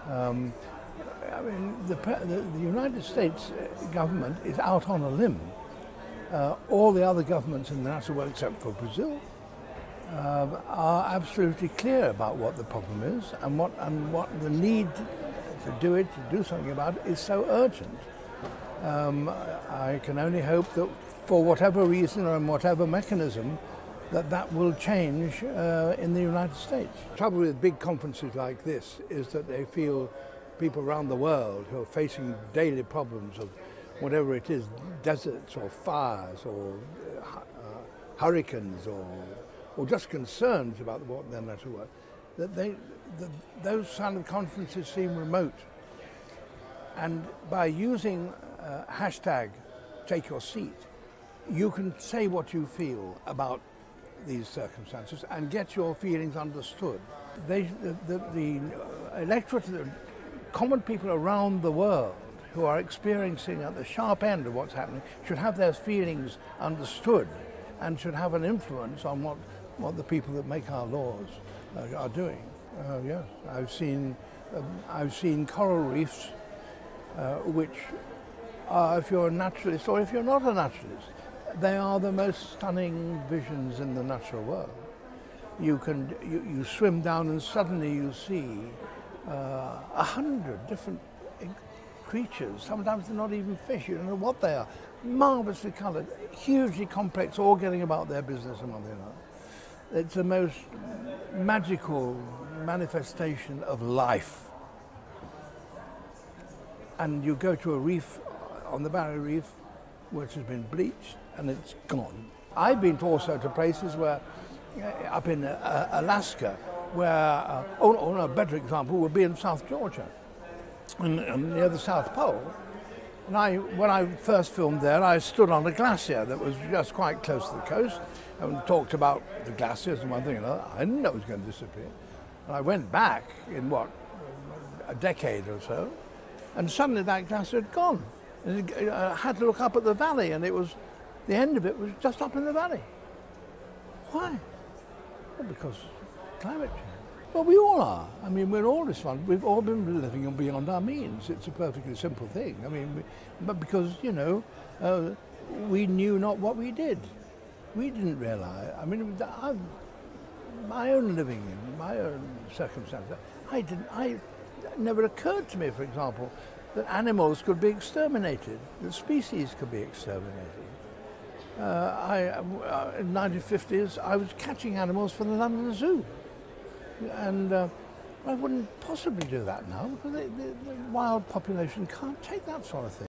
Um, I mean, the United States government is out on a limb. All the other governments in the natural world, except for Brazil, are absolutely clear about what the problem is and what the need to do something about it is so urgent. I can only hope that for whatever reason or in whatever mechanism, that will change in the United States. The trouble with big conferences like this is that they feel people around the world who are facing daily problems of whatever it is, deserts or fires or hurricanes or just concerns about what their natural world, that those kind of conferences seem remote. And by using hashtag take your seat, you can say what you feel about these circumstances and get your feelings understood. The electorate, the common people around the world who are experiencing at the sharp end of what's happening should have their feelings understood and should have an influence on what the people that make our laws are doing. Yes, I've seen coral reefs which are, if you're a naturalist or if you're not a naturalist, they are the most stunning visions in the natural world. You swim down and suddenly you see 100 different creatures. Sometimes they're not even fish, you don't know what they are. Marvelously coloured, hugely complex, all getting about their business and one thing or another. It's the most magical manifestation of life. And you go to a reef, on the Barrier Reef, which has been bleached, and it's gone. I've been also to places where, up in Alaska, where, a better example would be in South Georgia, and near the South Pole. And when I first filmed there, I stood on a glacier that was just quite close to the coast, and talked about the glaciers and one thing and another. I didn't know it was going to disappear. And I went back in, a decade or so, and suddenly that glacier had gone. And I had to look up at the valley, and the end of it was just up in the valley. Why? Well, because climate change. Well, we all are. I mean, we're all responsible. We've all been living beyond our means. It's a perfectly simple thing. I mean, but because, we knew not what we did. We didn't realize. I mean, my own living in my own circumstances, it never occured to me, for example, that animals could be exterminated, that species could be exterminated. In the 1950s, I was catching animals for the London Zoo. And I wouldn't possibly do that now because the wild population can't take that sort of thing.